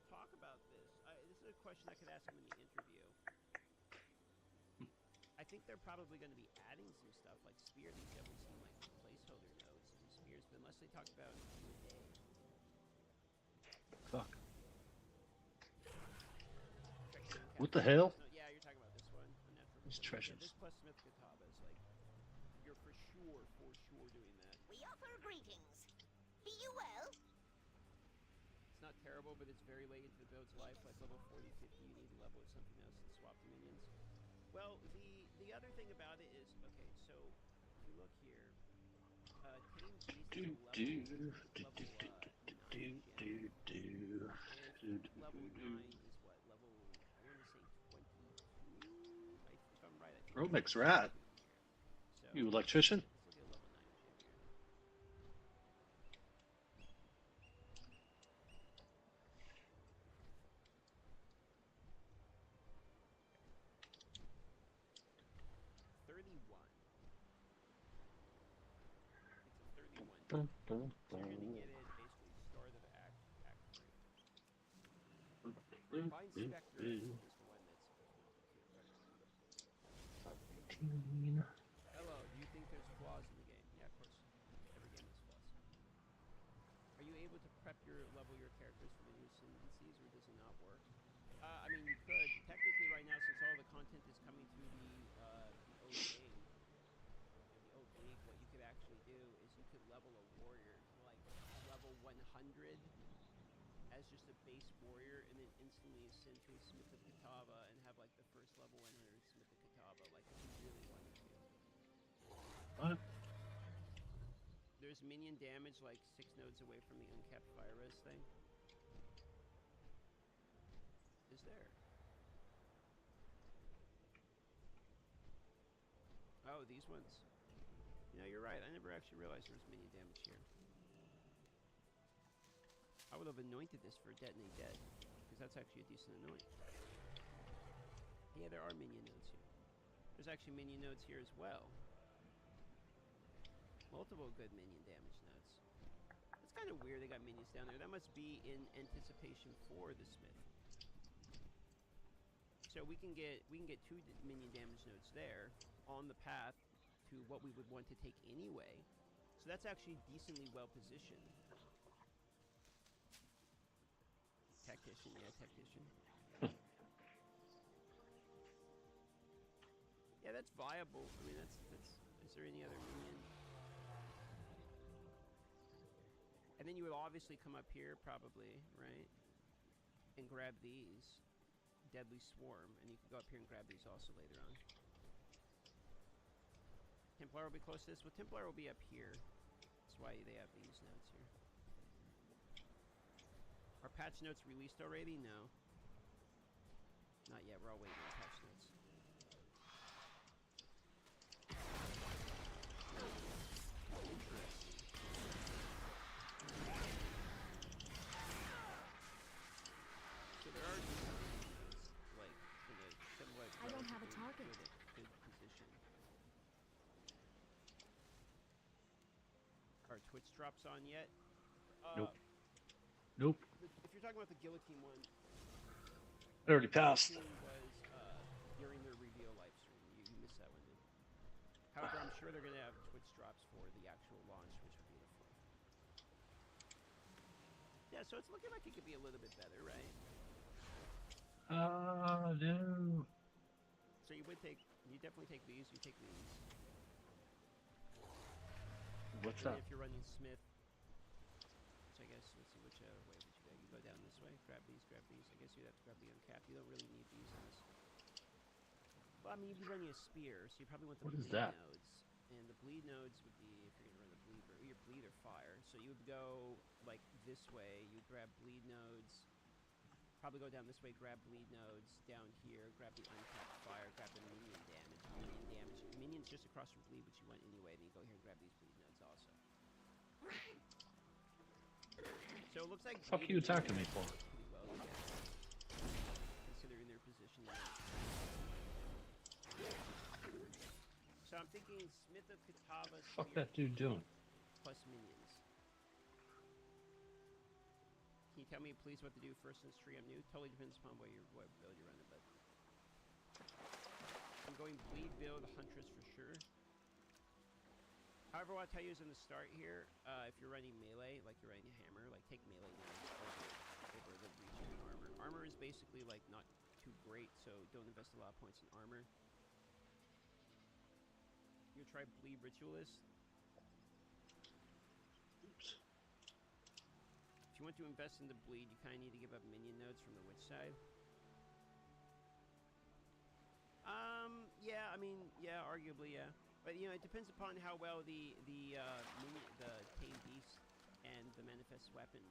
talk about this. This is a question I could ask him in the interview. I think they're probably going to be adding some stuff like spear. These definitely seem like placeholder nodes and spears, but unless they talk about a day. Fuck. What the hell? Yeah, you're talking about this one. Unnatural. These Yeah, treasures. this plus Smith Kataba is like, you're for sure doing that. We offer greetings. Be you well? It's not terrible, but it's very late into the build's life. Like level 40, 50, you need to level with something else and swap the minions. Well, the other thing about it is, okay, so if you look here, Tame Beast is level 9 is what? Level, I want to say 22? If I'm right, I think. Romix rat. So, You electrician? let's look at level 9 gym here. Okay. 31. It's a 31. So you're going to get it basically start of Act 3. Find Spectre is the one that's complicated. Hello, do you think there's flaws in the game? Yeah, of course. Every game has flaws. Are you able to prep level your characters for the new syntheses, or does it not work? I mean, you could. Technically, right now, since all the content is coming through the old game, the old league, what you could actually do is you could level a warrior to like level 100 as just a base warrior, and then instantly ascend to a Smith of Kataba and have like the first level 100 Smith of Kataba, like if you really wanted to. What? There's minion damage like 6 nodes away from the uncapped fire res thing. Is there? Oh, these ones. You know, you're right. I never actually realized there was minion damage here. I would have anointed this for Detonate Dead, because that's actually a decent anoint. Yeah, there are minion nodes here. There's actually minion nodes here as well. Multiple good minion damage nodes. It's kind of weird they got minions down there. That must be in anticipation for the Smith. So we can get 2 minion damage nodes there on the path to what we would want to take anyway. So that's actually decently well positioned. Tactician, yeah, tactician. Yeah, that's viable. I mean, that's. Is there any other minion? And then you would obviously come up here, probably, right? And grab these. Deadly Swarm. And you could go up here and grab these also later on. Templar will be close to this. Well, Templar will be up here. That's why they have these nodes here. Are patch notes released already? No. Not yet. We're all waiting on patch notes. Interesting. So there are like for the somewhat I don't have a target. Good position. Are Twitch drops on yet? Nope. Nope. If you're talking about the guillotine one, I already passed. was during their reveal live stream. You missed that one, dude. However, I'm sure they're going to have Twitch drops for the actual launch, which would be the 4th. Yeah, so it's looking like it could be a little bit better, right? No. So you definitely take these. You take these. What's and up? If you're running Smith, which I guess, let's see, which way would you go? You go down this way, grab these. I guess you'd have to grab the uncapped. You don't really need these in this. Well, I mean, you'd be running a spear, so you probably want the bleed nodes. And the bleed nodes would be, if you're going to run the bleed, or your bleed or fire. So you would go, like, this way. You grab bleed nodes. Probably go down this way, grab bleed nodes. Down here, grab the uncapped fire, grab the minion damage. Minions just across from bleed, which you want anyway. Then you go here and grab these bleed nodes also. So it looks like... Fuck you attacking me for? Well, considering their position. So I'm thinking Smith of Kataba. Fuck that dude doing? Plus minions. Can you tell me, please, what to do first since tree I'm new? Totally depends upon what build you're running, but I'm going bleed build huntress for sure. However, what I'll tell you is in the start here, if you're running melee, like you're running a hammer, like take melee damage over the reach and armor. Armor is basically like not too great, so don't invest a lot of points in armor. You try bleed ritualist. Oops. If you want to invest in the bleed, you kind of need to give up minion nodes from the witch side. Yeah, I mean, yeah, arguably, yeah. But, you know, it depends upon how well the tame beast and the manifest weapon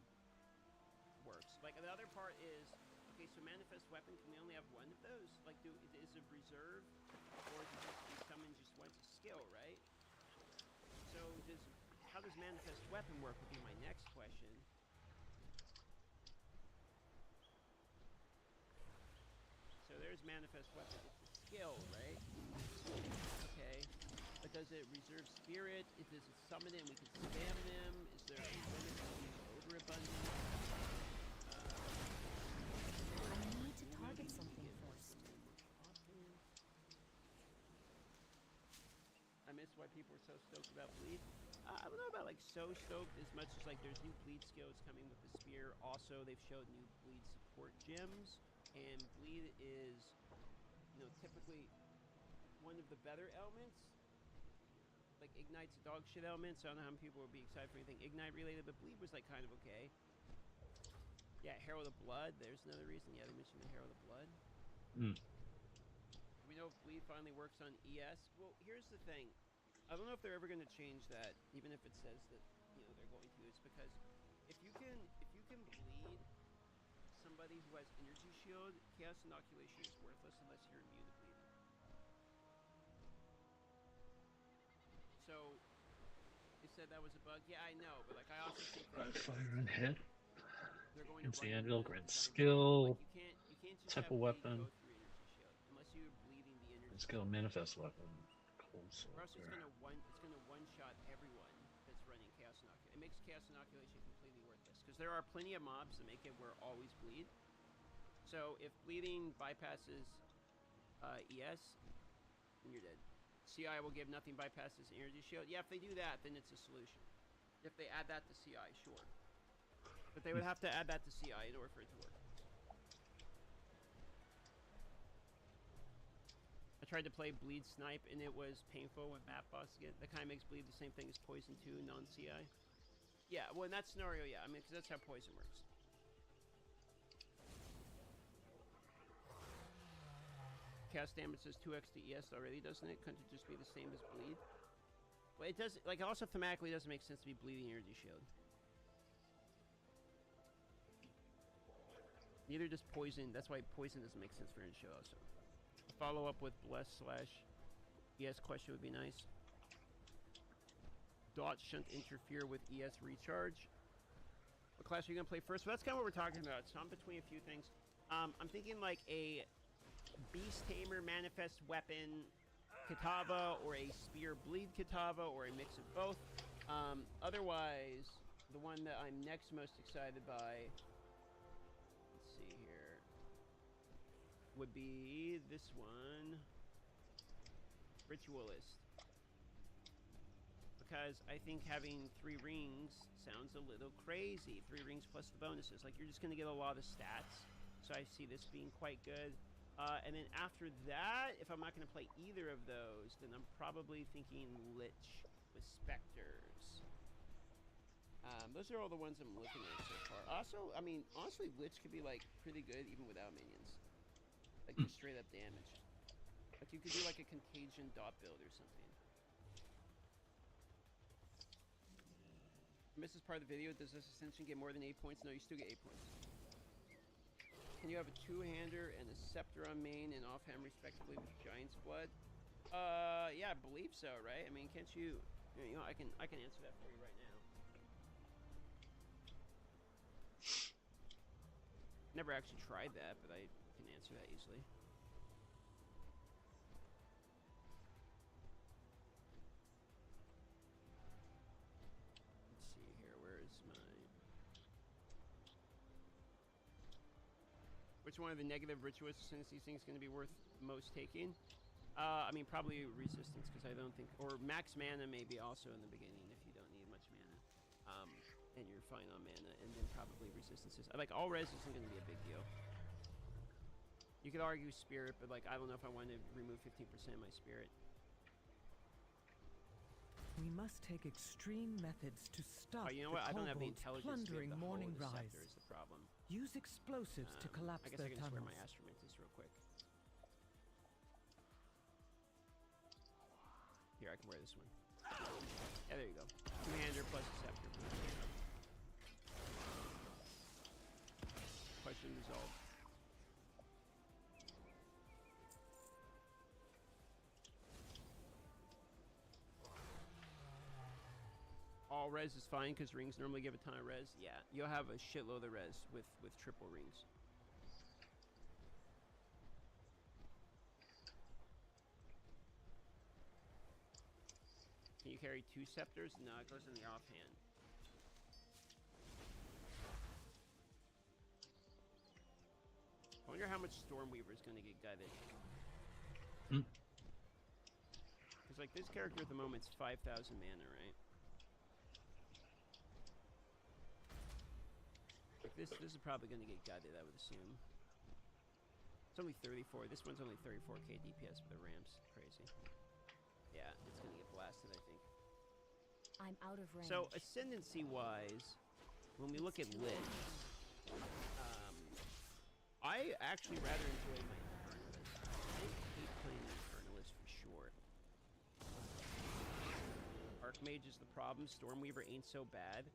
works. Like, the other part is, okay, so manifest weapon, can we only have one of those? Like, is it reserve, or does it be summoned just once? A skill, right? So, how does manifest weapon work would be my next question. So there's manifest weapon. It's a skill, right? Okay. But does it reserve spirit? Does it summon it and we can spam them? Is there a limit to being overabundant? I need to target something first. I miss why people are so stoked about bleed. I don't know about like so stoked as much as like there's new bleed skills coming with the spear. Also, they've showed new bleed support gems. And bleed is, you know, typically one of the better elements. Like Ignite's a dog shit element, so I don't know how many people would be excited for anything Ignite related, but bleed was like kind of okay. Yeah, Herald of Blood, there's another reason. Yeah, they mentioned the Herald of Blood. We know if bleed finally works on ES. Well, here's the thing. I don't know if they're ever going to change that, even if it says that, you know, they're going to. It's because if you can bleed somebody who has energy shield, chaos inoculation is worthless unless you're immune to bleeding. So, they said that was a bug. Yeah, I know, but like I also think that Fire and hit. they're going Against to the run anvil, the grant design skill. like you can't just Type have of bleed weapon. go through energy shield unless you're bleeding the energy. Skill manifest weapon. Cold Or else it's soldier. gonna one shot everyone that's running chaos inoculation. It makes chaos inoculation completely worthless because there are plenty of mobs that make it where always bleed. So if bleeding bypasses ES, then you're dead. CI will give nothing bypasses energy shield. Yeah, if they do that, then it's a solution. If they add that to CI, sure. But they would have to add that to CI in order for it to work. I tried to play Bleed Snipe, and it was painful with map boss again. That kind of makes Bleed the same thing as Poison 2, non-CI. Yeah, well, in that scenario, yeah. I mean, because that's how Poison works. Chaos damage says 2x to ES already, doesn't it? Couldn't it just be the same as Bleed? Well, it does, like, also thematically doesn't make sense to be bleeding energy shield. Neither does Poison. That's why Poison doesn't make sense for energy shield also. Follow up with bless / ES question would be nice. Dot shouldn't interfere with ES recharge. What class are you gonna play first? Well, that's kind of what we're talking about. So I'm between a few things. I'm thinking like a Beast Tamer Manifest Weapon Kitava or a Spear Bleed Kitava or a mix of both. Otherwise, the one that I'm next most excited by, let's see here, would be this one, Ritualist. Because I think having 3 rings sounds a little crazy. 3 rings plus the bonuses. Like, you're just going to get a lot of stats. So I see this being quite good. And then after that, if I'm not going to play either of those, then I'm probably thinking Lich with Spectres. Those are all the ones I'm looking at so far. Also, I mean, honestly, Lich could be, like, pretty good even without minions. Like, just straight up damage. Like, you could do, like, a Contagion dot build or something. This is part of the video. Does this ascension get more than 8 points? No, you still get 8 points. Can you have a 2-hander and a scepter on main and offhand respectively with Giant's Blood? Yeah, I believe so, right? I mean, can't you... You know, I can answer that for you right now. Never actually tried that, but I can answer that easily. Let's see here. Where is my... Which one of the negative virtuous ascendancy things is going to be worth most taking? I mean, probably resistance, because I don't think... Or max mana maybe also in the beginning if you don't need much mana. And you're fine on mana. And then probably resistances. Like, all res isn't going to be a big deal. You could argue spirit, but like, I don't know if I want to remove 15% of my spirit. We must take extreme methods to stop You know what? I don't have the kobolds intelligence to be plundering able to hold Morning the Rise. scepter is the problem. Use explosives to collapse I guess their I can just wear tunnels. my Astromantis real quick. Here, I can wear this one. Yeah, there you go. Commander plus a scepter. Question resolved. All res is fine because rings normally give a ton of res. Yeah, you'll have a shitload of res with triple rings. Can you carry 2 scepters? No, it goes in the offhand. I wonder how much Stormweaver is going to get gutted. Because like this character at the moment's 5,000 mana, right? This is probably going to get gutted, I would assume. It's only 34. This one's only 34k DPS for the ramps. Crazy. Yeah, it's going to get blasted, I think. I'm out of range. So, ascendancy-wise, when we look at Lich, I actually rather enjoy my Infernalist. I hate playing the Infernalist for sure. Archmage is the problem. Stormweaver ain't so bad.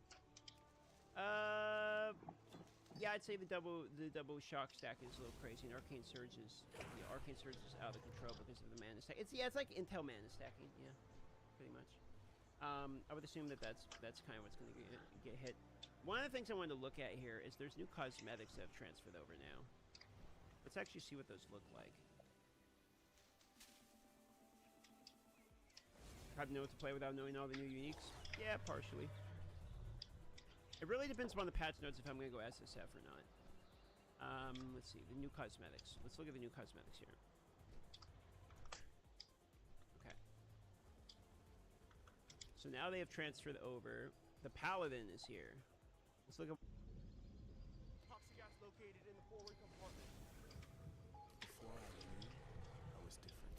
Yeah, I'd say the double shock stack is a little crazy, and Arcane Surge is out of control because of the mana stack. It's like Intel mana stacking, yeah, pretty much. I would assume that's kind of what's going to get hit. One of the things I wanted to look at here is there's new cosmetics that have transferred over now. Let's actually see what those look like. How to know what to play without knowing all the new uniques? Yeah, partially. It really depends upon the patch notes if I'm going to go SSF or not. Let's see, the new cosmetics. Let's look at the new cosmetics here. Okay. So now they have transferred over. The Paladin is here. Let's look at... Toxic gas located in the forward compartment. Before I knew, I was different.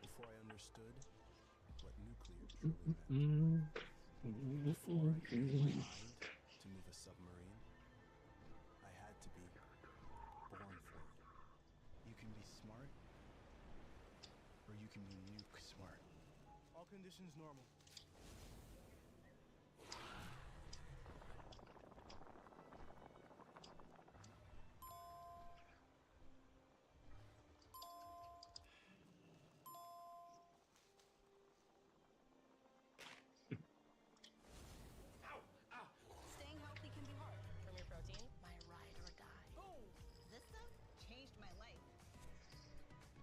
Before I understood what nuclear truly meant. Before I used my mind to move a submarine, I had to be born for it. You can be smart, or you can be nuke smart. All conditions normal. Staying healthy can be hard. From your protein, my ride or die. Boom! This stuff changed my life.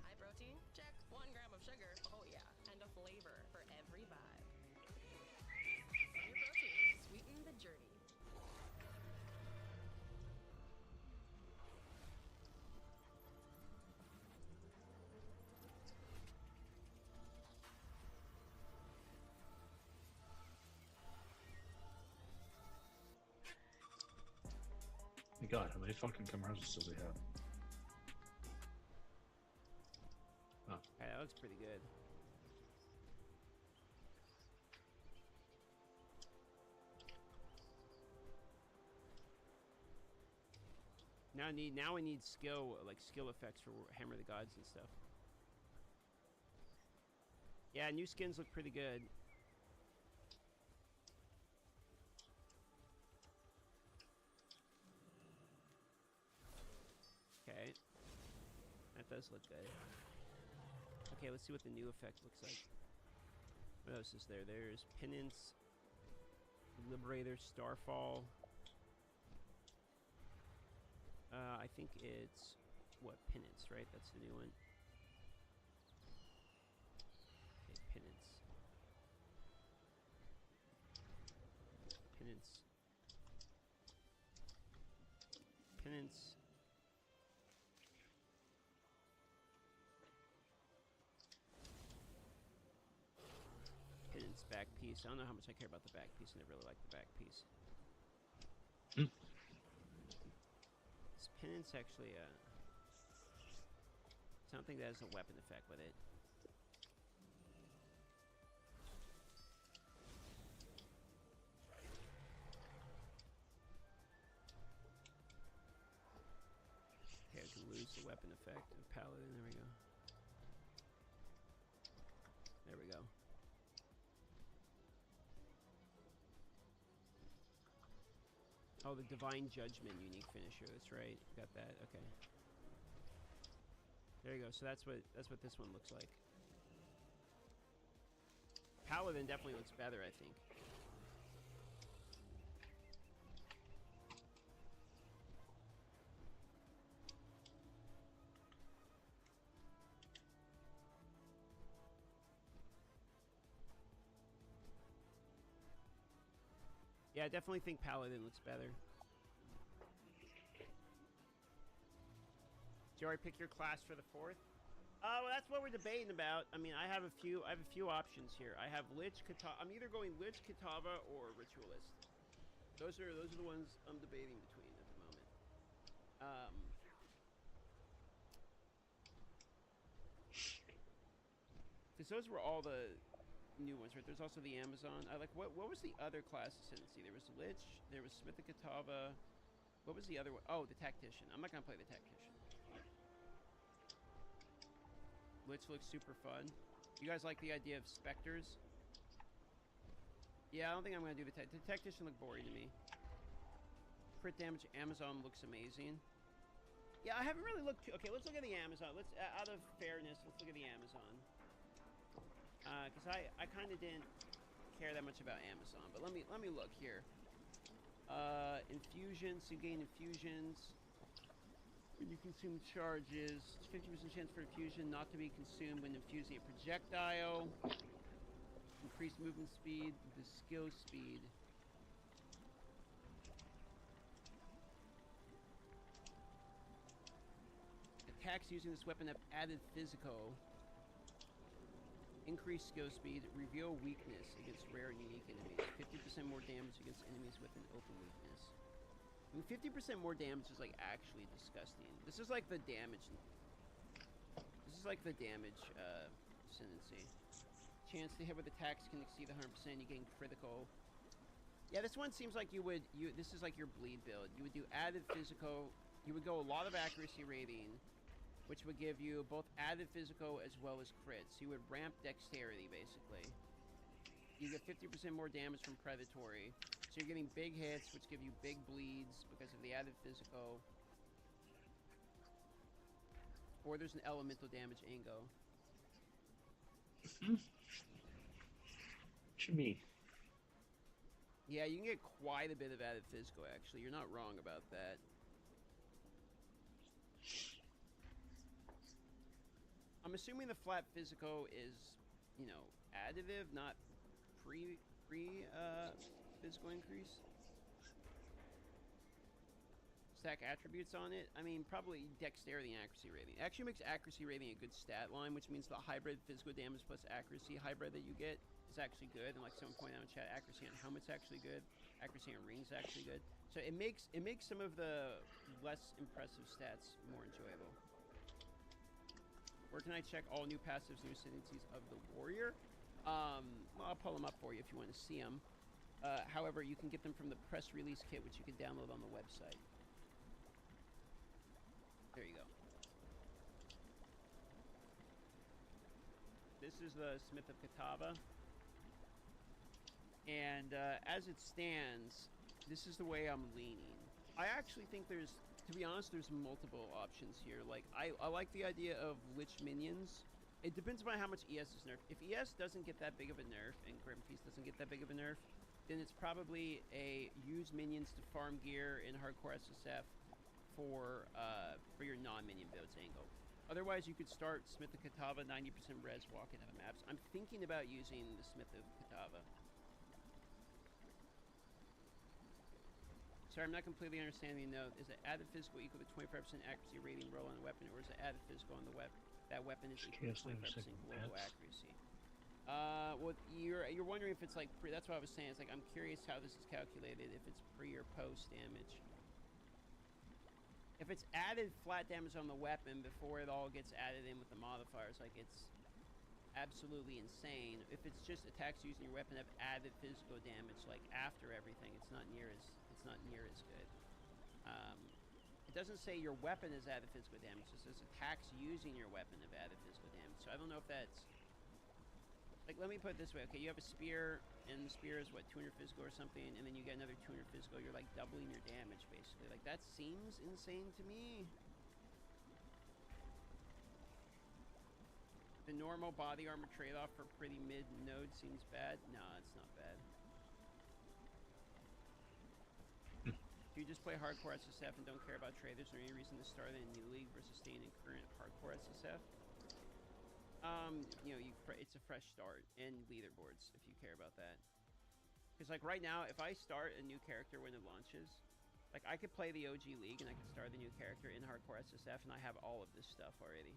High protein? Check. 1 gram of sugar. Oh yeah. And a flavor for every vibe. From your protein, sweeten the journey. My God, how many fucking cameras does he have? Oh. Okay, that looks pretty good. Now I need skill effects for Hammer the Gods and stuff. Yeah, new skins look pretty good. Okay. That does look good. Okay, let's see what the new effect looks like. What else is there? There's Penance, Liberator, Starfall. I think it's... what? Penance, right? That's the new one. Okay, Penance. Penance. Penance back piece. I don't know how much I care about the back piece. I never really liked the back piece. Is Penance actually something that has a weapon effect with it? Okay, I can lose the weapon effect of Paladin. There we go. There we go. Oh, the Divine Judgment unique finisher. That's right. Got that. Okay. There you go. So that's what this one looks like. Paladin definitely looks better, I think. Yeah, I definitely think Paladin looks better. Did you already pick your class for the 4th? Well, that's what we're debating about. I mean, I have a few options here. I have Lich, Kitava. I'm either going Lich, Kitava, or Ritualist. Those are the ones I'm debating between at the moment. Because those were all the new ones, right? There's also the Amazon. I like what was the other class ascendancy? There was Lich, there was Smith of Kitava. What was the other one? Oh, the Tactician. I'm not gonna play the Tactician. Lich looks super fun. You guys like the idea of specters? Yeah, I don't think I'm gonna do the Tactician. Look boring to me. Crit damage Amazon looks amazing. Yeah, I haven't really looked. Okay, let's look at the Amazon. Let's, out of fairness, let's look at the Amazon. Because I kind of didn't care that much about Amazon, but let me look here. Infusions, you gain infusions when you consume charges. 50% chance for infusion not to be consumed when infusing a projectile. Increased movement speed, the skill speed. Attacks using this weapon have added physical. Increased skill speed, reveal weakness against rare and unique enemies. 50% more damage against enemies with an open weakness. I mean, 50% more damage is like actually disgusting. This is like the damage. This is like the damage ascendancy. Chance to hit with attacks can exceed 100%. You gain critical. Yeah, this one seems like this is like your bleed build. You would do added physical. You would go a lot of accuracy rating, which would give you both added physical as well as crits. You would ramp dexterity, basically. You get 50% more damage from predatory. So you're getting big hits, which give you big bleeds because of the added physical. Or there's an elemental damage angle. What you mean? Yeah, you can get quite a bit of added physical, actually. You're not wrong about that. I'm assuming the flat physical is, you know, additive, not physical increase. Stack attributes on it. I mean, probably dexterity and accuracy rating. It actually makes accuracy rating a good stat line, which means the hybrid physical damage plus accuracy hybrid that you get is actually good. And like someone pointed out in chat, accuracy on helmet's actually good. Accuracy on rings actually good. So it makes some of the less impressive stats more enjoyable. Where can I check all new passives, new ascendancies of the warrior? Well, I'll pull them up for you if you want to see them. However, you can get them from the press release kit, which you can download on the website. There you go. This is the Smith of Kitava. And as it stands, this is the way I'm leaning. I actually think there's, to be honest, there's multiple options here. Like, I like the idea of Lich minions. It depends on how much ES is nerfed. If ES doesn't get that big of a nerf, and Grim Feast doesn't get that big of a nerf, then it's probably a use minions to farm gear in Hardcore SSF for your non-minion builds angle. Otherwise, you could start Smith of Kitava, 90% res, walk into the maps. I'm thinking about using the Smith of Kitava. Sorry, I'm not completely understanding the note. Is it added physical equal to 25% accuracy rating roll on the weapon, or is it added physical on the weapon? That weapon is equal to 25% global accuracy. Well, you're wondering if it's like pre. That's what I was saying. It's like I'm curious how this is calculated. If it's pre or post damage. If it's added flat damage on the weapon before it all gets added in with the modifiers, like it's absolutely insane. If it's just attacks using your weapon have added physical damage, like after everything, it's not near as good. It doesn't say your weapon has added physical damage. It says attacks using your weapon have added physical damage. So I don't know if that's like, let me put it this way. Okay, you have a spear, and the spear is what, 200 physical or something, and then you get another 200 physical. You're like doubling your damage basically. Like that seems insane to me. The normal body armor trade-off for pretty mid node seems bad. No, it's not bad. Do you just play hardcore SSF and don't care about traders or any reason to start in a new league versus staying in current hardcore SSF? You know, it's a fresh start and leaderboards if you care about that. Because like right now, if I start a new character when it launches, like I could play the OG league and I could start the new character in hardcore SSF and I have all of this stuff already.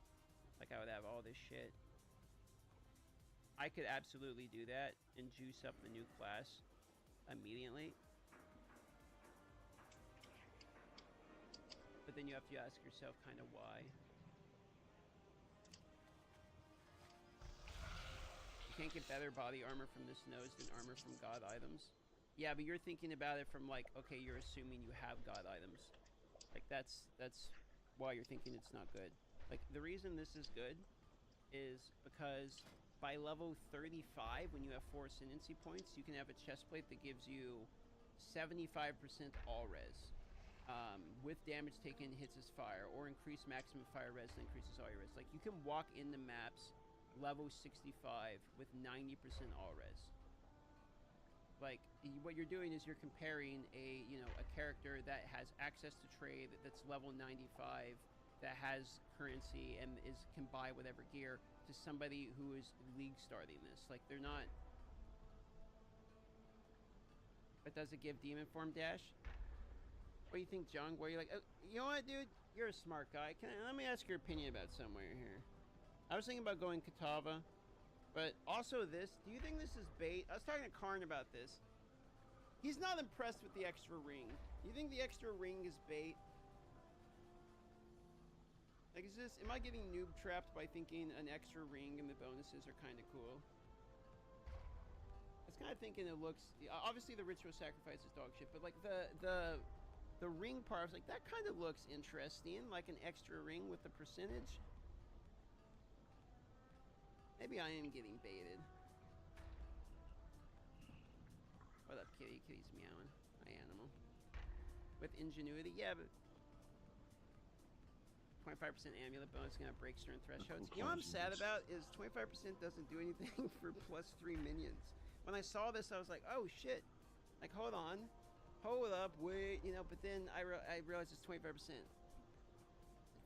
Like I would have all this shit. I could absolutely do that and juice up the new class immediately. But then you have to ask yourself kind of why. You can't get better body armor from this nose than armor from god items. Yeah, but you're thinking about it from like, okay, you're assuming you have god items. Like that's why you're thinking it's not good. Like the reason this is good is because by level 35, when you have 4 ascendancy points, you can have a chest plate that gives you 75% all res. With damage taken hits as fire, or increase maximum fire res that increases all your res. Like you can walk in the maps level 65 with 90% all res. Like what you're doing is you're comparing a character that has access to trade that's level 95 that has currency and can buy whatever gear to somebody who is league starting this. Like they're not. But does it give demon form dash? What do you think, John? Where you like, oh, you know what, dude? You're a smart guy. Let me ask your opinion about somewhere here. I was thinking about going Katava, but also this. Do you think this is bait? I was talking to Karn about this. He's not impressed with the extra ring. Do you think the extra ring is bait? Like, am I getting noob trapped by thinking an extra ring and the bonuses are kind of cool? I was kind of thinking it looks, obviously the ritual sacrifice is dog shit, but like the ring part, I was like, that kind of looks interesting, like an extra ring with the percentage. Maybe I am getting baited. What up, kitty? Kitty's meowing. My animal. With ingenuity, yeah, but 25% amulet bonus is gonna break certain thresholds. You know what I'm sad about is 25% doesn't do anything for +3 minions. When I saw this, I was like, oh shit. Like, hold on. Hold up, wait, but then I realized it's 25%.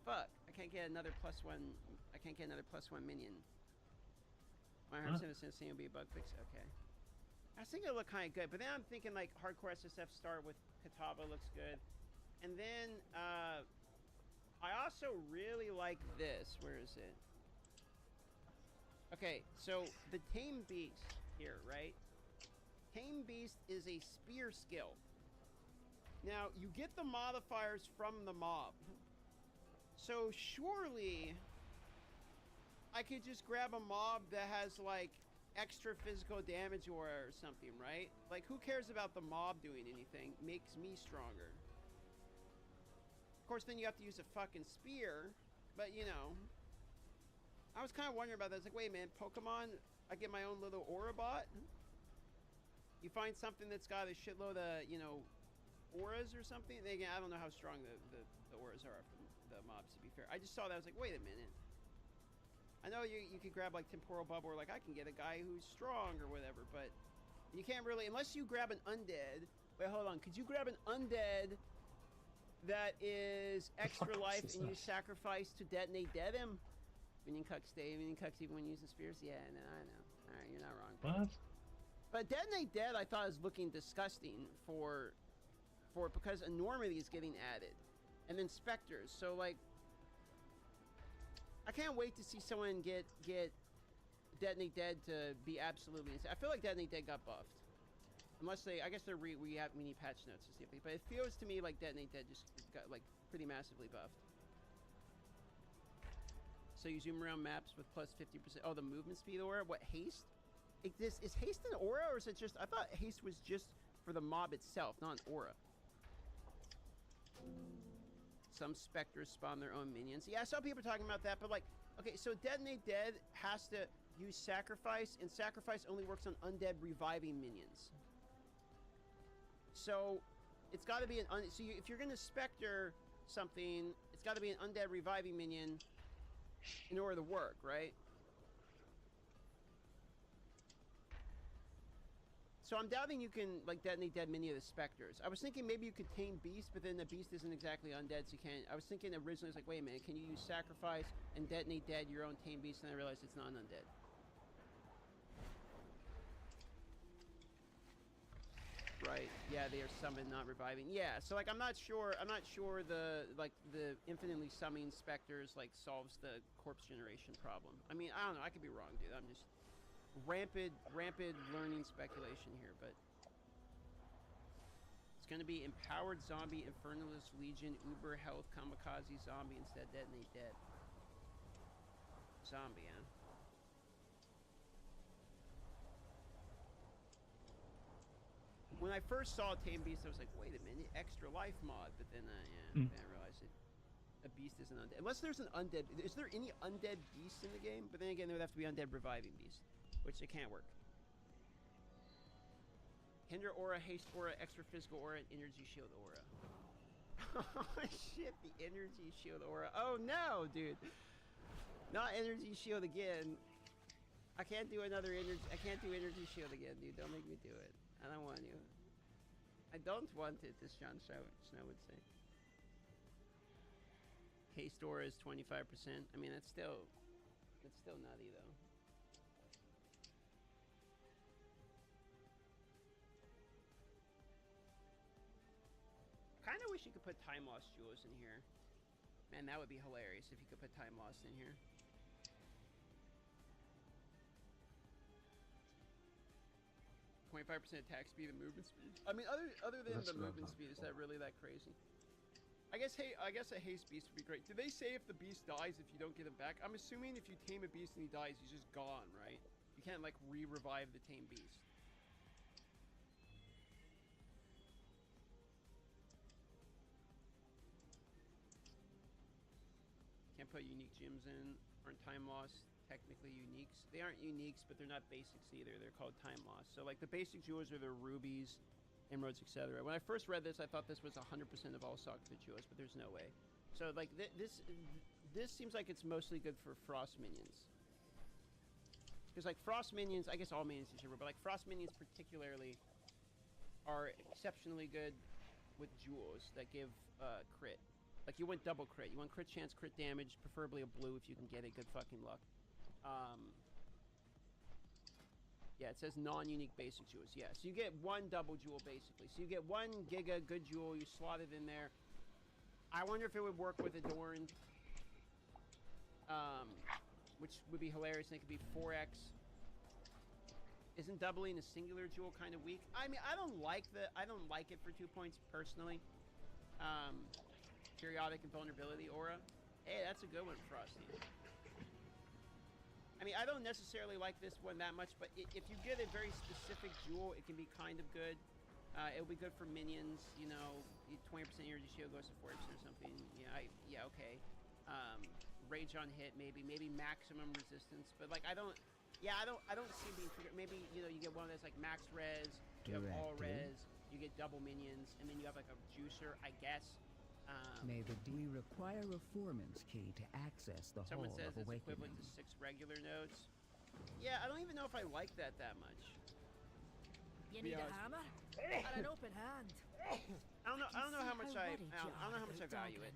Fuck, I can't get another +1. I can't get another +1 minion. My 100% will be a bug fix. Okay. I was thinking it looked kind of good, but then I'm thinking like hardcore SSF start with Katava looks good, and then I also really like this. Where is it? Okay, so the Tame Beast here, right? Tame Beast is a spear skill. Now, you get the modifiers from the mob. So, surely, I could just grab a mob that has, like, extra physical damage or something, right? Like, who cares about the mob doing anything? Makes me stronger. Of course, then you have to use a fucking spear. But, I was kind of wondering about that. I was like, wait, man, Pokemon, I get my own little aura bot? You find something that's got a shitload of, auras or something. Again, I don't know how strong the auras are from the mobs, to be fair. I just saw that. I was like, wait a minute. I know you could grab like temporal bubble, or like I can get a guy who's strong or whatever, but you can't really, unless you grab an undead. Wait, hold on. Could you grab an undead that is extra life and you sacrifice to detonate dead him? Minion cucks stay, minion cucks even when using spears? Yeah, no, I know. Alright, you're not wrong. What? But detonate dead I thought was looking disgusting for for it because enormity is getting added, and then specters. So like, I can't wait to see someone get Detonate Dead to be absolutely insane. I feel like Detonate Dead got buffed, unless they, I guess they're we need patch notes to see if they, but it feels to me like Detonate Dead just got like pretty massively buffed. So you zoom around maps with plus 50%. Oh, the movement speed aura. What, haste? Is haste an aura, or is it just? I thought haste was just for the mob itself, not an aura. Some specters spawn their own minions. Yeah, I saw people talking about that, but like, okay, so Detonate Dead has to use sacrifice, and sacrifice only works on undead reviving minions. So it's got to be an if you're gonna specter something, it's got to be an undead reviving minion in order to work, right? So I'm doubting you can like Detonate Dead many of the specters. I was thinking maybe you could tame beast, but then the beast isn't exactly undead, so you can't. I was thinking originally, it's like, wait a minute, can you use sacrifice and Detonate Dead your own tame beast? And I realized it's not an undead. Right? Yeah, they are summoned, not reviving. Yeah. So like, I'm not sure the the infinitely summoning specters like solves the corpse generation problem. I mean, I don't know. I could be wrong, dude. I'm just rampant learning speculation here, but it's going to be empowered zombie, infernalist legion, uber health, kamikaze zombie instead Detonate Dead. Zombie, huh? When I first saw Tame Beast, I was like, wait a minute, extra life mod, but then then I realized a beast isn't undead. Unless there's an undead, is there any undead beasts in the game? But then again, there would have to be undead reviving beast, which it can't work. Hinder aura, haste aura, extra physical aura, and energy shield aura. Oh shit, the energy shield aura. Oh no, dude. Not energy shield again. I can't do another energy, I can't do energy shield again, dude. Don't make me do it. I don't want to. I don't want it, as Jon Snow would say. Haste aura is 25%. I mean, that's still nutty, though. I kind of wish you could put time loss jewels in here. Man, that would be hilarious if you could put time loss in here. 25% attack speed and movement speed. I mean, other than the movement speed, is that really that crazy? I guess a haste beast would be great. Do they say if the beast dies if you don't get him back? I'm assuming if you tame a beast and he dies, he's just gone, right? You can't like re-revive the tame beast. Can't put unique gems in. Aren't time loss technically uniques? They aren't uniques, but they're not basics either. They're called time loss. So like the basic jewels are the rubies, emeralds, etc. When I first read this, I thought this was 100% of all Sockfit jewels, but there's no way. So like this seems like it's mostly good for frost minions. Because like frost minions, I guess all minions in general, but like frost minions particularly are exceptionally good with jewels that give crit. Like you want double crit. You want crit chance, crit damage, preferably a blue if you can get it. Good fucking luck. Yeah, it says non-unique basic jewels. Yeah, so you get one double jewel basically. So you get one giga good jewel. You slot it in there. I wonder if it would work with Adorned, which would be hilarious. And it could be 4x. Isn't doubling a singular jewel kind of weak? I mean, I don't like it for 2 points personally. Periodic invulnerability aura. Hey, that's a good one, Frosty. I mean, I don't necessarily like this one that much, but if you get a very specific jewel, it can be kind of good. It'll be good for minions, you know, 20% energy shield goes to 40% or something. Yeah, okay. Rage on hit, maybe maximum resistance, but like I don't see being triggered. Maybe, you know, you get one of those like max res, you have all res, you get double minions, and then you have like a juicer, I guess. May the D require a foreman's key to access the Hall of Awakening. Someone says it's equivalent to 6 regular nodes. Yeah, I don't even know if I like that much. You need a hammer and an open hand. I don't know how much I value it.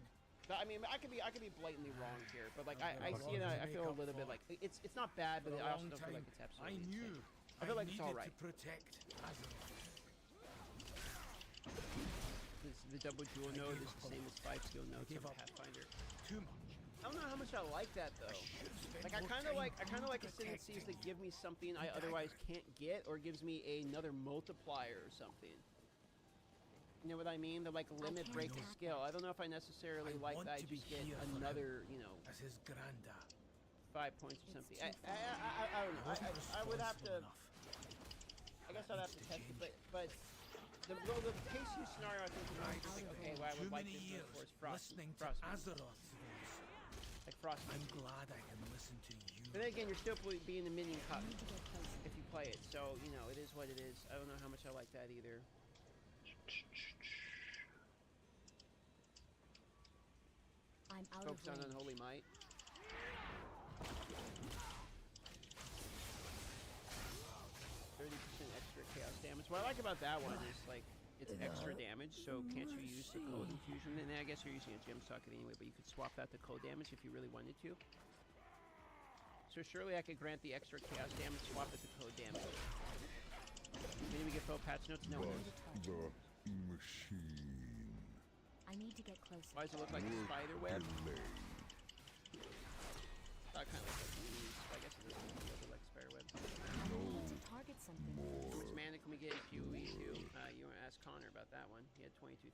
But, I mean, I could be blatantly wrong here, but like I see it, I feel a little bit like it's not bad, but I also don't feel like it's absolutely insane. I feel like it's all right. the double dual node is the same as 5 skill nodes of Pathfinder. Too much. I don't know how much I like that though. Like I kind of like ascendancies that give me something I otherwise can't get, or gives me another multiplier or something. You know what I mean? The like limit break the skill. I don't know if I necessarily like that. I just get another, you know, As his granda. 5 points or something. I don't know. I would have to. I guess I'd have to test it, but the case use scenario I think is like, okay, well, I would like this one for is Frost. Listening to Frost. Azeroth's voice. Like Frost. I'm glad I can listen to you. But then again, you're still being a minion cut if you play it. So, you know, it is what it is. I don't know how much I like that either. I'm out Focus of on range. Unholy Might. 30% extra chaos damage. What I like about that one is, like, it's extra damage, so can't you use the code infusion? And I guess you're using a gem socket anyway, but you could swap that to code damage if you really wanted to. So surely I could grant the extra chaos damage, swap it to code damage. Maybe we get full patch notes? No. The machine. I need to get closer. Why does it look like a spider web? That kind of looks like leaves, but I guess it doesn't look like spider web. I need to target something. How much mana can we get in QE too? You want to ask Connor about that one. He had 22,000.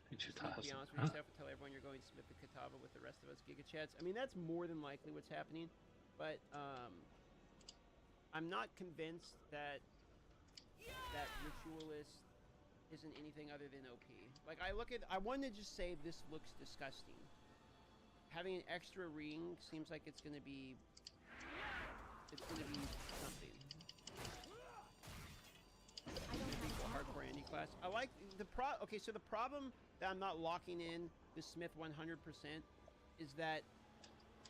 To be honest with yourself, tell everyone you're going to Smith the Katava with the rest of us Giga Chats. I mean, that's more than likely what's happening, but I'm not convinced that Ritualist isn't anything other than OP. Like, I wanted to just say this looks disgusting. Having an extra ring seems like it's gonna be something. I don't have a Hardcore Andy class. I like the okay, so the problem that I'm not locking in the Smith 100% is that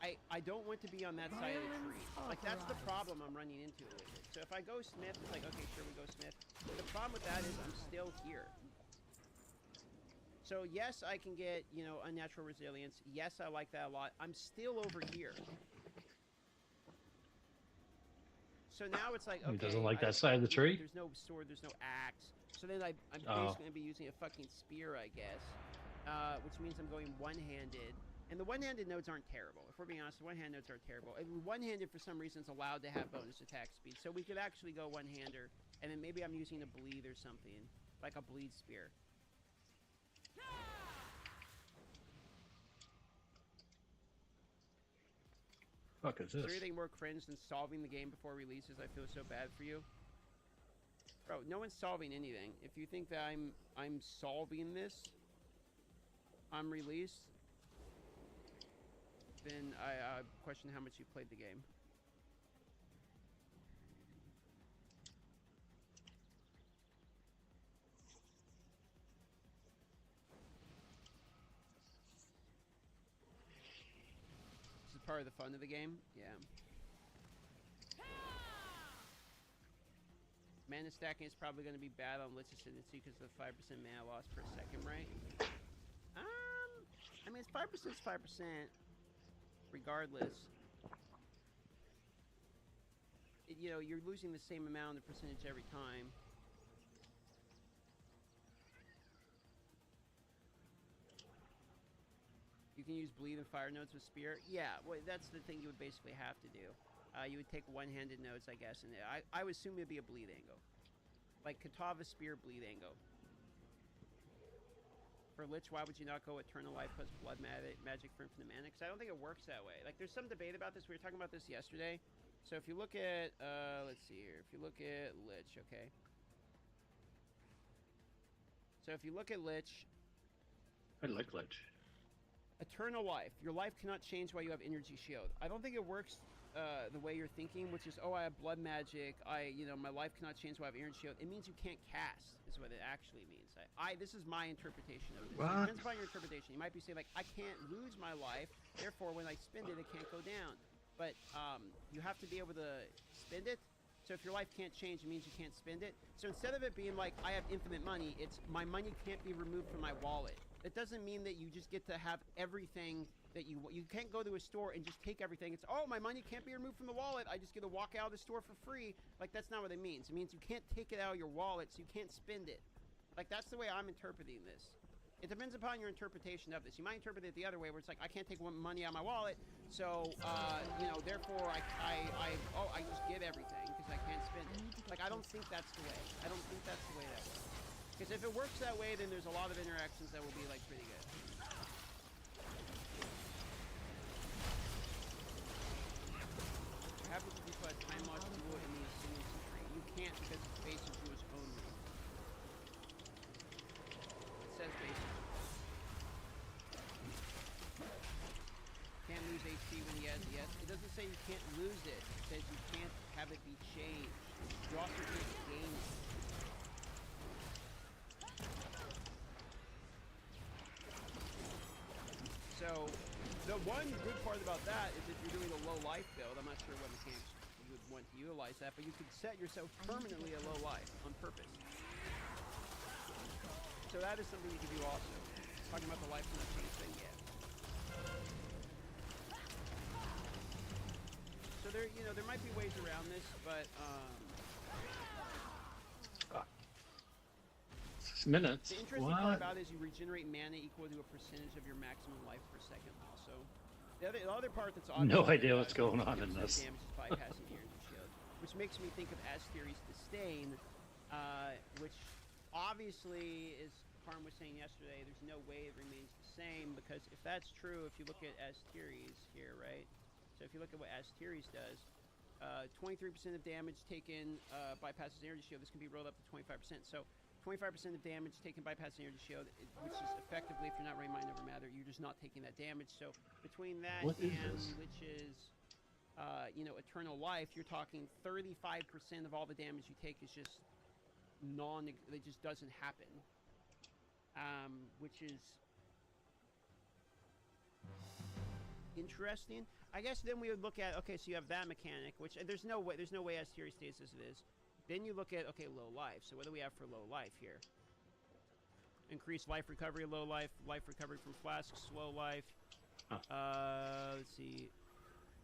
I don't want to be on that side of the tree. Like, that's the problem I'm running into with it. So if I go Smith, it's like, okay, sure, we go Smith. But the problem with that is I'm still here. So yes, I can get, you know, unnatural resilience. Yes, I like that a lot. I'm still over here. So now it's like, okay, He doesn't like that side of the tree? There's no sword, there's no axe. So then I'm basically going to be using a fucking spear, I guess. Which means I'm going one-handed. And the one-handed nodes aren't terrible. If we're being honest, the one-handed nodes aren't terrible. And one-handed, for some reason, is allowed to have bonus attack speed. So we could actually go one-hander. And then maybe I'm using a bleed or something. Like a bleed spear. Fuck is Is this? there anything more cringe than solving the game before releases? I feel so bad for you. Bro, no one's solving anything. If you think that I'm solving this on release, then I question how much you played the game. This is part of the fun of the game? Yeah. Mana stacking is probably going to be bad on Lich's Ascendancy because of the 5% mana loss per second, right? I mean, it's 5% is 5%. Regardless. You know, you're losing the same amount of percentage every time. You can use bleed and fire nodes with spear. Yeah, well, that's the thing you would basically have to do. You would take one-handed nodes, I guess, and I would assume it'd be a bleed angle. Like Katava spear bleed angle. For Lich, why would you not go Eternal Life plus Blood Magic for Infinite Mana? Because I don't think it works that way. Like, there's some debate about this. We were talking about this yesterday. So if you look at, let's see here. If you look at Lich, okay. So if you look at Lich. I like Lich. Eternal Life. Your life cannot change while you have Energy Shield. I don't think it works the way you're thinking, which is, oh, I have blood magic. My life cannot change while I have Energy Shield. It means you can't cast, is what it actually means. This is my interpretation of this. It depends upon your interpretation. You might be saying, like, I can't lose my life, therefore when I spend it, it can't go down. But you have to be able to spend it. So if your life can't change, it means you can't spend it. So instead of it being like, I have infinite money, it's my money can't be removed from my wallet. It doesn't mean that you just get to have everything that you can't go to a store and just take everything. It's, oh, my money can't be removed from the wallet. I just get to walk out of the store for free. Like, that's not what it means. It means you can't take it out of your wallet, so you can't spend it. Like, that's the way I'm interpreting this. It depends upon your interpretation of this. You might interpret it the other way, where it's like, I can't take money out of my wallet, so, you know, therefore I just give everything because I can't spend it. Like, I don't think that's the way. I don't think that's the way that works. Because if it works that way, then there's a lot of interactions that will be, like, pretty good. What happens if you put a time lock duel in the ascendancy tree? You can't because it's basic Jewish only. It says basic. Can't lose HP when he has yes. It doesn't say you can't lose it. It says you can't have it be changed. You also can't gain it. So, the one good part about that is if you're doing a low life build, I'm not sure what mechanics you would want to utilize that, but you could set yourself permanently at low life on purpose. So that is something you can do also. Talking about the life and the change thing, yeah. So there, you know, there might be ways around this, but 6 minutes. the interesting part about it is you regenerate mana equal to a percentage of your maximum life per second. Also, the other part that's obvious. No idea what's going on in this. Damage is bypassing the energy shield, which makes me think of Asteri's Disdain, which obviously, as Karm was saying yesterday, there's no way it remains the same, because if that's true, if you look at Asteri's here, right? So if you look at what Asteri's does, 23% of damage taken bypasses energy shield. This can be rolled up to 25%. So 25% of damage taken bypasses energy shield, which is effectively, if you're not running Mind Over Matter, you're just not taking that damage. So between that which is, you know, Eternal Life, you're talking 35% of all the damage you take is just it just doesn't happen. Which is interesting. I guess then we would look at, okay, so you have that mechanic, which there's no way Asteri stays as it is. Then you look at, okay, low life. So what do we have for low life here? Increased life recovery, low life, life recovery from flasks, slow life. Let's see.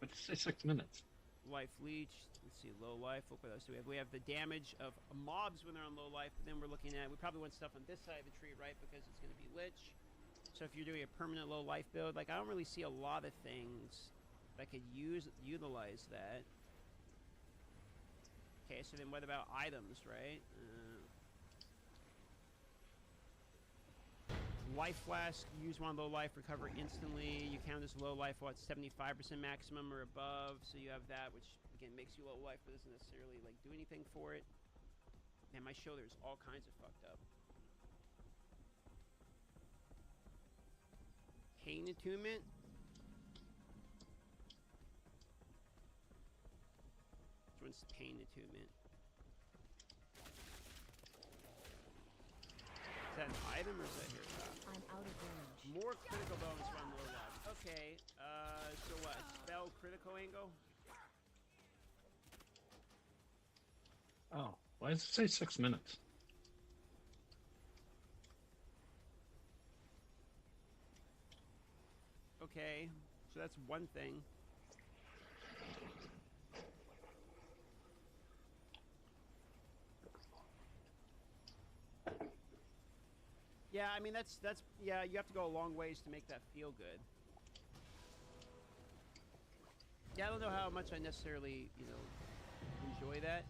Let's say 6 minutes. Life leech. Let's see, low life. What else do we have? We have the damage of mobs when they're on low life. But then we're looking at, we probably want stuff on this side of the tree, right? Because it's going to be lich. So if you're doing a permanent low life build, like, I don't really see a lot of things that could utilize that. Okay, so then what about items, right? Life flask, use one low life, recover instantly. You count as low life, what, 75% maximum or above. So you have that, which again makes you low life, but doesn't necessarily like do anything for it. Man, my shoulder's all kinds of fucked up. Pain attunement. Which one's pain attunement? Is that an item or is that here? I'm out of range. More critical bonus run low life. Okay, so what? Spell critical angle? Oh, why does it say 6 minutes? Okay, so that's one thing. Yeah, I mean, that's yeah, you have to go a long ways to make that feel good. Yeah, I don't know how much I necessarily, you know, enjoy that.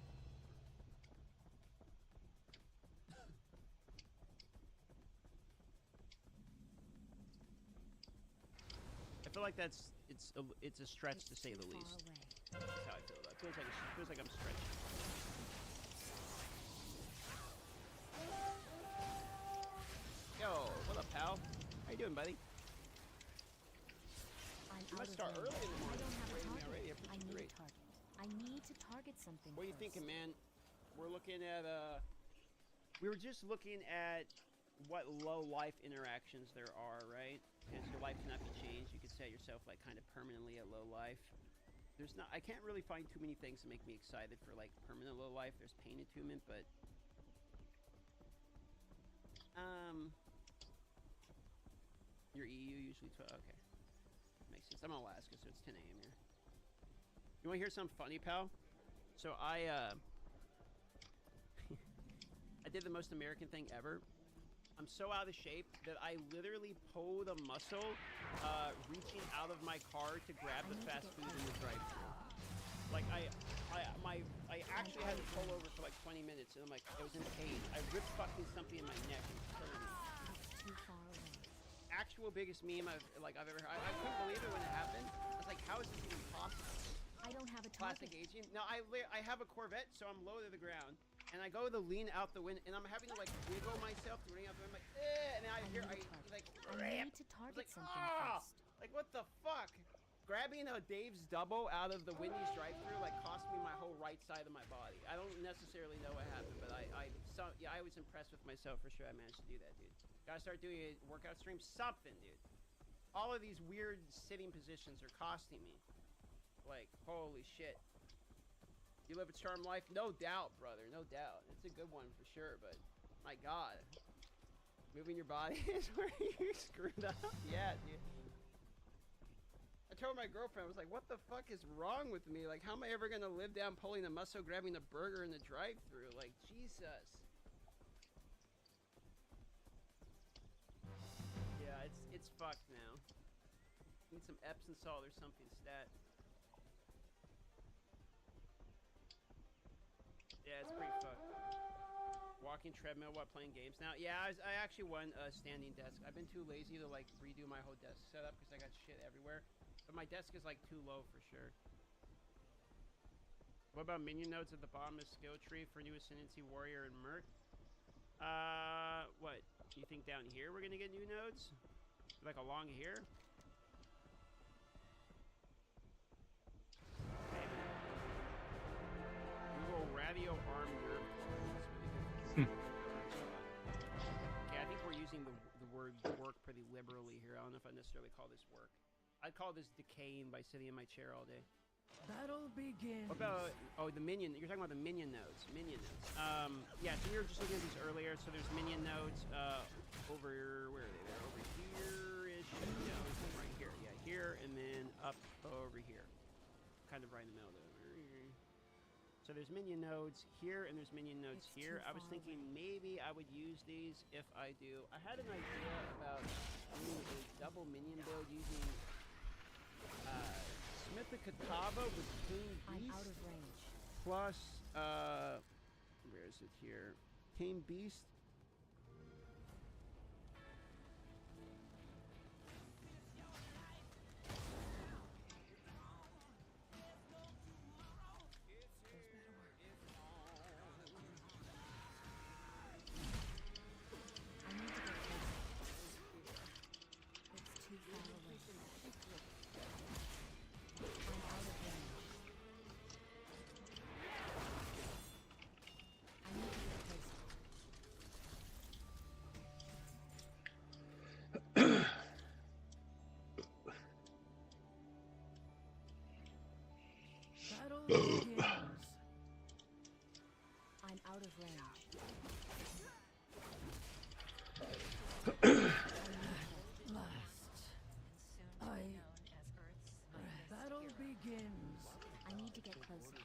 I feel like it's a stretch to say the least. That's how I feel about it. Feels like I'm stretching. Yo, what up, pal? How you doing, buddy? You must start early in the morning. I need a target. I need to target something. What are you thinking, man? We're looking at we were just looking at what low life interactions there are, right? Because your life cannot be changed. You could set yourself like kind of permanently at low life. There's not. I can't really find too many things that make me excited for like permanent low life. There's pain attunement, but your EU usually 12. Okay, makes sense. I'm in Alaska, so it's 10 a.m. here. You want to hear something funny, pal? So I did the most American thing ever. I'm so out of shape that I literally pull the muscle, reaching out of my car to grab the fast food in the drive-thru. Like I actually had to pull over for like 20 minutes, and I'm like, I was in pain. I ripped fucking something in my neck and it's killing me. Too far away. Actual biggest meme I've ever heard. I couldn't believe it when it happened. I was like, how is this even possible? I don't have a Classic target. aging. No, I have a Corvette, so I'm low to the ground, and I go to lean out the window, and I'm having to like wiggle myself to running out the window. I'm like, and then I hear I need to target like, something first. like what the fuck? Grabbing a Dave's double out of the Wendy's drive-thru like cost me my whole right side of my body. I don't necessarily know what happened, but I was impressed with myself for sure. I managed to do that, dude. Gotta start doing a workout stream, something, dude. All of these weird sitting positions are costing me. Like, holy shit. You live a charmed life? No doubt, brother, no doubt. It's a good one for sure, but my God. Moving your body is where you screwed up? Yeah, dude. I told my girlfriend, I was like, what the fuck is wrong with me? Like, how am I ever gonna live down pulling the muscle, grabbing the burger in the drive-thru? Like, Jesus. Yeah, it's fucked now. Need some Epsom salt or something stat. Yeah, it's pretty fucked. Walking treadmill while playing games now. Yeah, I actually won a standing desk. I've been too lazy to like redo my whole desk setup because I got shit everywhere. But my desk is like too low for sure. What about minion nodes at the bottom of skill tree for new ascendancy warrior and merc? What? You think down here we're gonna get new nodes? Like along here? Maybe. We will radio arm your Okay, I think we're using the word work pretty liberally here. I don't know if I necessarily call this work. I'd call this decaying by sitting in my chair all day. Battle begins. What about, oh, the minion, you're talking about the minion nodes. Minion nodes. Yeah, so we were just looking at these earlier. So there's minion nodes over, where are they? They're over here-ish. Yeah, right here. Yeah, here, and then up over here. Kind of right in the middle there. So there's minion nodes here, and there's minion nodes here. I was thinking maybe I would use these if I do. I had an idea about doing a double minion build using Smith the Katava with King Beast. I'm out of range. Plus, where is it here? King Beast. Battle begins. I'm out of range. Battle begins. I need to get closer.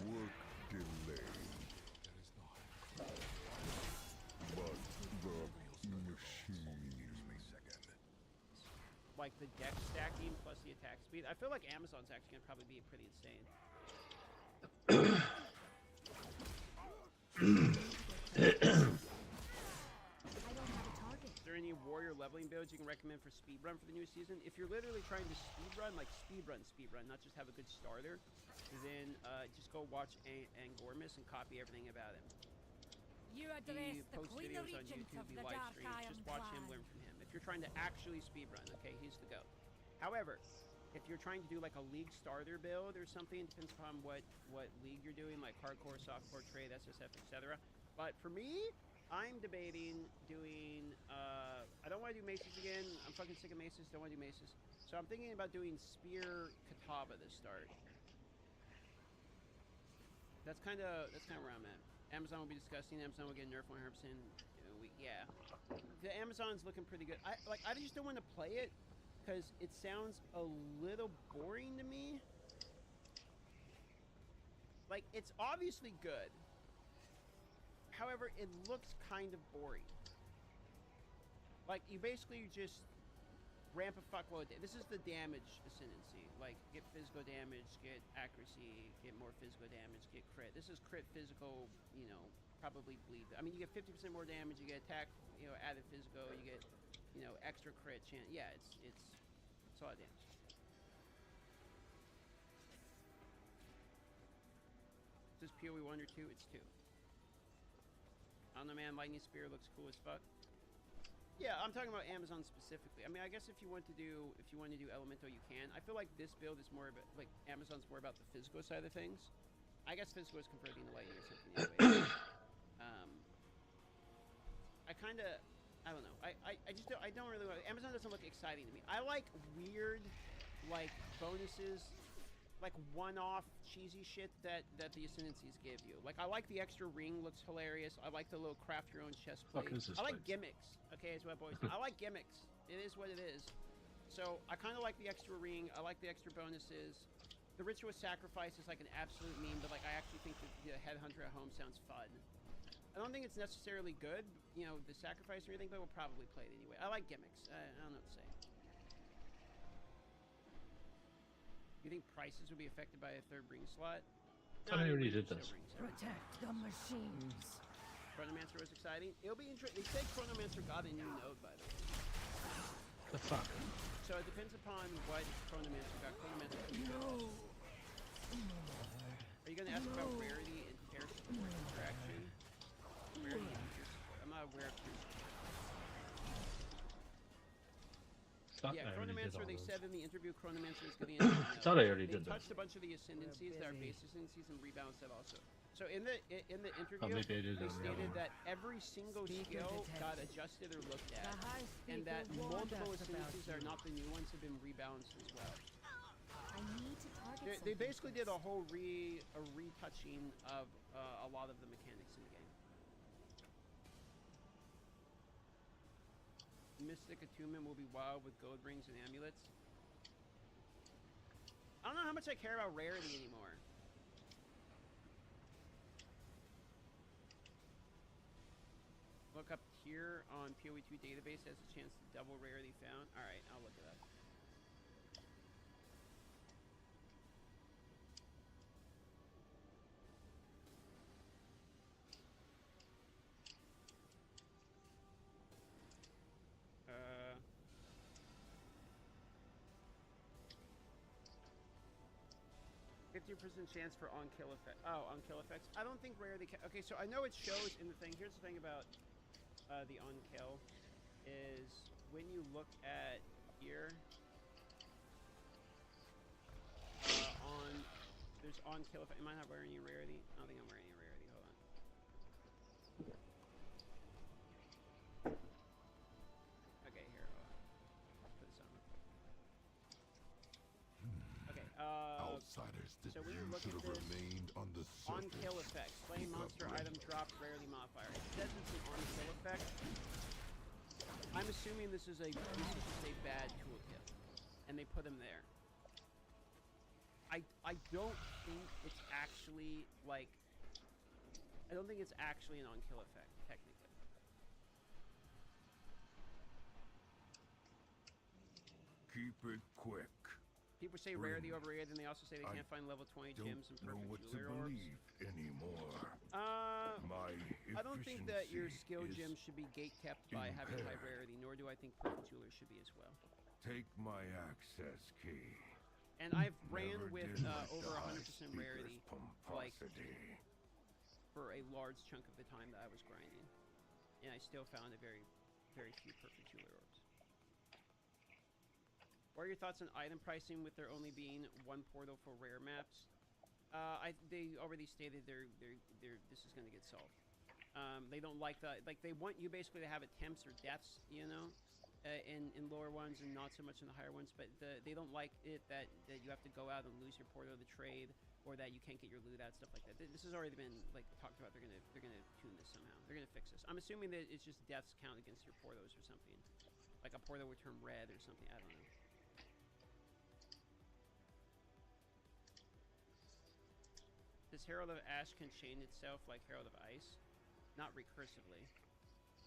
Work delayed. But the machine. Like the deck stacking plus the attack speed. I feel like Amazon's actually gonna probably be pretty insane. I don't have a target. Is there any warrior leveling builds you can recommend for speedrun for the new season? If you're literally trying to speedrun, like speedrun, not just have a good starter, then just go watch Angormus and copy everything about him. You He address the posts Queen videos on Regent YouTube, of he the live Dark streams. Iron Just watch him, Clan. learn from him. If you're trying to actually speedrun, okay, he's the go. However, if you're trying to do like a league starter build or something, depends upon what league you're doing, like hardcore, softcore, trade, SSF, etc. But for me, I'm debating doing, I don't want to do maces again. I'm fucking sick of maces, don't want to do maces. So I'm thinking about doing Spear Katava to start. That's kind of where I'm at. Amazon will be disgusting. Amazon will get nerfed 100%. Yeah. the Amazon's looking pretty good. I just don't want to play it because it sounds a little boring to me. Like, it's obviously good. However, it looks kind of boring. Like, you basically just ramp a fuckload. This is the damage ascendancy. Like, get physical damage, get accuracy, get more physical damage, get crit. This is crit, physical, you know, probably bleed. I mean, you get 50% more damage, you get attack, you know, added physical, you get, you know, extra crit chance. Yeah, it's a lot of damage. Is this PoE 1 or 2? It's 2. I don't know, man. Lightning Spear looks cool as fuck. Yeah, I'm talking about Amazon specifically. I mean, I guess if you want to do Elemental, you can. I feel like this build is more about, like, Amazon's more about the physical side of things. I guess physical is converting to lightning or something anyway. I don't know. I don't really like, Amazon doesn't look exciting to me. I like weird, like, bonuses, like one-off cheesy shit that the Ascendancies give you. Like, I like the extra ring, looks hilarious. I like the little craft your own chest plate. I like gimmicks. Okay, is what boys. I like gimmicks. It is what it is. So I kind of like the extra ring. I like the extra bonuses. The ritual sacrifice is like an absolute meme, but like I actually think that the headhunter at home sounds fun. I don't think it's necessarily good, you know, the sacrifice or anything, but we'll probably play it anyway. I like gimmicks. I don't know what to say. You think prices would be affected by a third ring slot? I already did this. Protect the machines. Chronomancer was exciting. It'll be interesting. They said Chronomancer got a new node, by the way. The fuck? So it depends upon what Chronomancer got. Chronomancer. No. Are you going to ask about rarity in comparison to support interaction? Rarity and tier support. I'm not aware of tier support. Yeah, Chronomancer, they said in the interview, Chronomancer is going to end up. I thought I already did that. They touched a bunch of the ascendancies that are base ascendancies and rebalanced that also. So in the interview, maybe I did they it stated wrong. that every single skill got adjusted or looked at, and that multiple ascendancies that are not the new ones have been rebalanced as well. I need to target They basically did a whole retouching of a lot of the mechanics in the game. Mystic Attunement will be wild with gold rings and amulets. I don't know how much I care about rarity anymore. Look up here on PoE2 database has a chance to double rarity found. Alright, I'll look it up. Chance for on-kill effect. Oh, on-kill effects. I don't think rarity. Okay, so I know it shows in the thing. Here's the thing about the on-kill is when you look at here there's on-kill effect. Am I not wearing any rarity? I don't think I'm wearing any rarity. Hold on. Okay, here. Hold on. I'll put this on. Okay. Outsiders, the so when you Jews look should at have this, remained on the surface. on-kill effect. Slain monster item drop rarity modifier. It says it's an on-kill effect. I'm assuming this is a bad tooltip, and they put them there. I don't think it's actually like. I don't think it's actually an on-kill effect technically. Keep it quick. People say rarity over rare, then they also say they can't find level 20 gems and Don't know perfect what to jeweler orbs. believe anymore. I don't think that your skill efficiency gem should be gate kept by having high impaired. rarity, nor do I think perfect jeweler should be as well. Take my access key. And I've ran Never with did like over the 100% high speaker's rarity, like pomposity. for a large chunk of the time that I was grinding, and I still found a very, very few perfect jeweler orbs. What are your thoughts on item pricing with there only being one portal for rare maps? They already stated this is going to get solved. They don't like they want you basically to have attempts or deaths, you know, in lower ones and not so much in the higher ones, but they don't like it that you have to go out and lose your portal to trade, or that you can't get your loot out, stuff like that. This has already been like talked about. They're gonna tune this somehow. They're gonna fix this. I'm assuming that it's just deaths count against your portos or something, like a portal would turn red or something. I don't know. This Herald of Ash can chain itself like Herald of Ice, not recursively,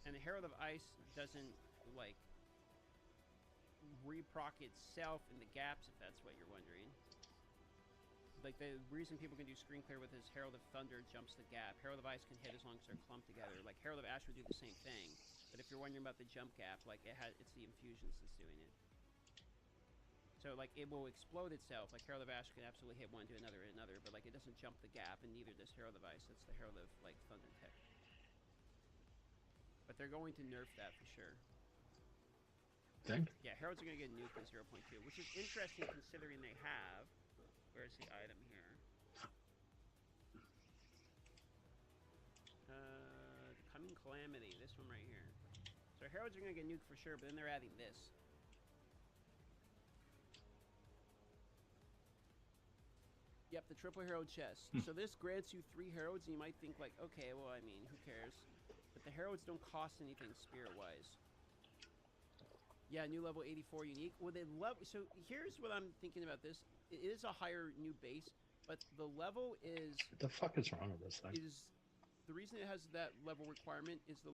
and the Herald of Ice doesn't like reproc itself in the gaps, if that's what you're wondering. Like, the reason people can do screen clear with his Herald of Thunder jumps the gap. Herald of Ice can hit as long as they're clumped together. Like, Herald of Ash would do the same thing, but if you're wondering about the jump gap, like, it's the infusions that's doing it. So, like, it will explode itself. Like, Herald of Ash can absolutely hit one to another and another, but, like, it doesn't jump the gap, and neither does Herald of Ice. That's the Herald of, like, Thunder tech. But they're going to nerf that for sure. Think? Yeah, Heralds are going to get nuked at 0.2, which is interesting considering they have... Where's the item here? Coming Calamity, this one right here. So Heralds are going to get nuked for sure, but then they're adding this. Yep, the triple Herald chest. So this grants you 3 Heralds, and you might think like, okay, well, I mean, who cares? But the Heralds don't cost anything spirit-wise. Yeah, new level 84 unique. Well, they so here's what I'm thinking about this. It is a higher new base, but the level is... What the fuck is wrong with this thing? The reason it has that level requirement is the